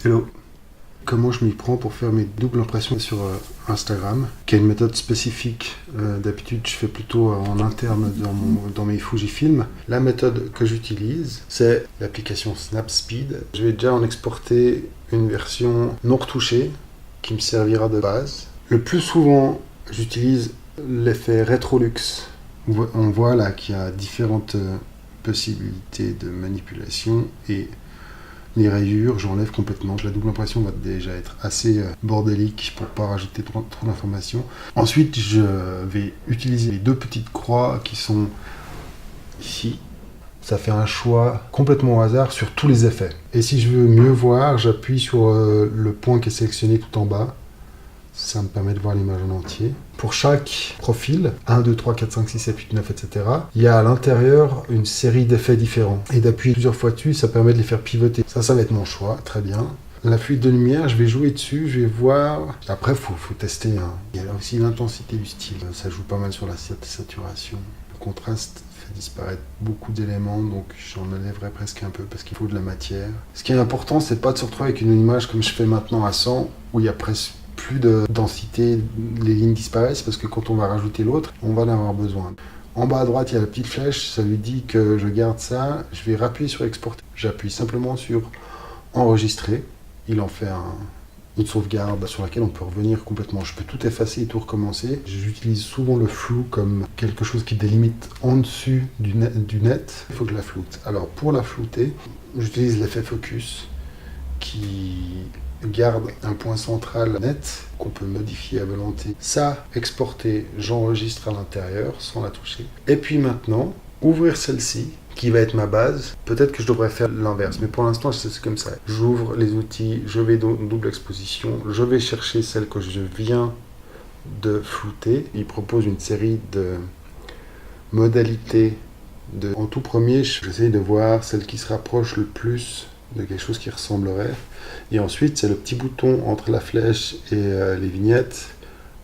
Hello. Comment je m'y prends pour faire mes doubles impressions sur Instagram, qui est une méthode spécifique. D'habitude, je fais plutôt en interne dans mes Fujifilm. La méthode que j'utilise, c'est l'application Snapseed. Je vais déjà en exporter une version non retouchée qui me servira de base. Le plus souvent, j'utilise l'effet Retrolux. On voit là qu'il y a différentes possibilités de manipulation et les rayures, j'enlève complètement. La double impression va déjà être assez bordélique pour pas rajouter trop d'informations. Ensuite, je vais utiliser les deux petites croix qui sont ici. Ça fait un choix complètement au hasard sur tous les effets. Et si je veux mieux voir, j'appuie sur le point qui est sélectionné tout en bas. Ça me permet de voir l'image en entier. Pour chaque profil, 1, 2, 3, 4, 5, 6, 7, 8, 9, etc., il y a à l'intérieur une série d'effets différents. Et d'appuyer plusieurs fois dessus, ça permet de les faire pivoter. Ça va être mon choix, très bien. La fuite de lumière, je vais jouer dessus, je vais voir. Après, il faut tester. Il y a aussi l'intensité du style. Ça joue pas mal sur la saturation. Le contraste fait disparaître beaucoup d'éléments, donc j'en enlèverai presque un peu parce qu'il faut de la matière. Ce qui est important, c'est pas de se retrouver avec une image comme je fais maintenant à 100, où il y a presque plus de densité, les lignes disparaissent parce que quand on va rajouter l'autre, on va en avoir besoin. En bas à droite, il y a la petite flèche, ça lui dit que je garde ça. Je vais appuyer sur exporter. J'appuie simplement sur enregistrer. Il en fait une sauvegarde sur laquelle on peut revenir complètement. Je peux tout effacer et tout recommencer. J'utilise souvent le flou comme quelque chose qui délimite en dessus du net. Il faut que je la floute. Alors pour la flouter, j'utilise l'effet focus qui garde un point central net qu'on peut modifier à volonté. Ça, exporter, j'enregistre à l'intérieur sans la toucher. Et puis maintenant, ouvrir celle-ci, qui va être ma base. Peut-être que je devrais faire l'inverse, mais pour l'instant, c'est comme ça. J'ouvre les outils, je vais dans double exposition, je vais chercher celle que je viens de flouter. Il propose une série de modalités. En tout premier, j'essaie de voir celle qui se rapproche le plus de quelque chose qui ressemblerait. Et ensuite, c'est le petit bouton entre la flèche et les vignettes,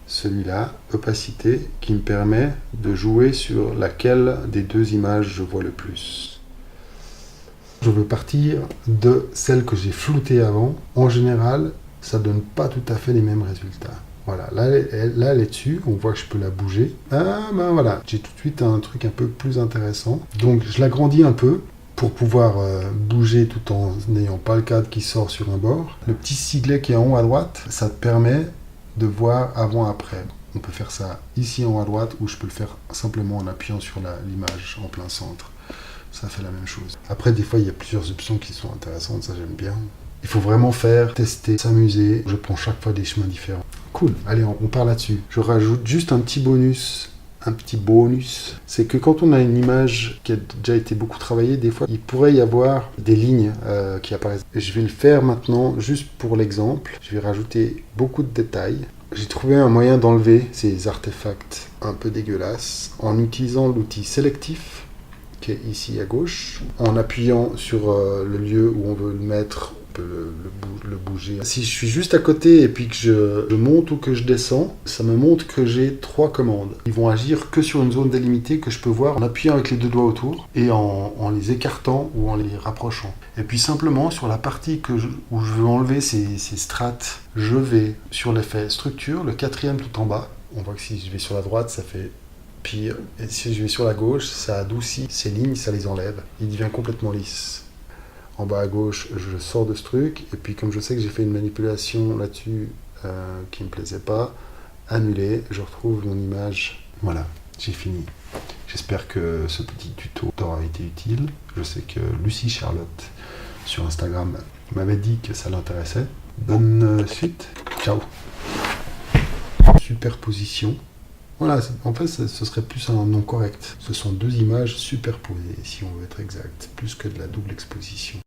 celui-là, opacité, qui me permet de jouer sur laquelle des deux images je vois le plus. Je veux partir de celle que j'ai floutée avant. En général, ça ne donne pas tout à fait les mêmes résultats. Voilà, là elle est dessus, on voit que je peux la bouger. Ah ben voilà, j'ai tout de suite un truc un peu plus intéressant. Donc je l'agrandis un peu pour pouvoir bouger tout en n'ayant pas le cadre qui sort sur un bord. Le petit siglet qui est en haut à droite, ça te permet de voir avant-après. On peut faire ça ici en haut à droite ou je peux le faire simplement en appuyant sur l'image en plein centre. Ça fait la même chose. Après, des fois, il y a plusieurs options qui sont intéressantes, ça j'aime bien. Il faut vraiment faire, tester, s'amuser. Je prends chaque fois des chemins différents. Cool, allez, on part là-dessus. Je rajoute juste un petit bonus, c'est que quand on a une image qui a déjà été beaucoup travaillée, des fois, il pourrait y avoir des lignes qui apparaissent. Et je vais le faire maintenant, juste pour l'exemple. Je vais rajouter beaucoup de détails. J'ai trouvé un moyen d'enlever ces artefacts un peu dégueulasses en utilisant l'outil sélectif, qui est ici à gauche. En appuyant sur le lieu où on veut le mettre, on peut le bouger. Si je suis juste à côté et puis que je monte ou que je descends, ça me montre que j'ai 3 commandes. Ils vont agir que sur une zone délimitée que je peux voir en appuyant avec les 2 doigts autour et en les écartant ou en les rapprochant. Et puis simplement sur la partie où je veux enlever ces strates, je vais sur l'effet structure, le 4e tout en bas. On voit que si je vais sur la droite, ça fait pire. Et si je vais sur la gauche, ça adoucit ces lignes, ça les enlève. Il devient complètement lisse. En bas à gauche, je sors de ce truc. Et puis comme je sais que j'ai fait une manipulation là-dessus qui ne me plaisait pas, annuler, je retrouve mon image. Voilà, j'ai fini. J'espère que ce petit tuto t'aura été utile. Je sais que Lucie Charlotte sur Instagram m'avait dit que ça l'intéressait. Bonne suite. Ciao. Superposition. Voilà, en fait, ce serait plus un nom correct. Ce sont 2 images superposées, si on veut être exact, plus que de la double exposition.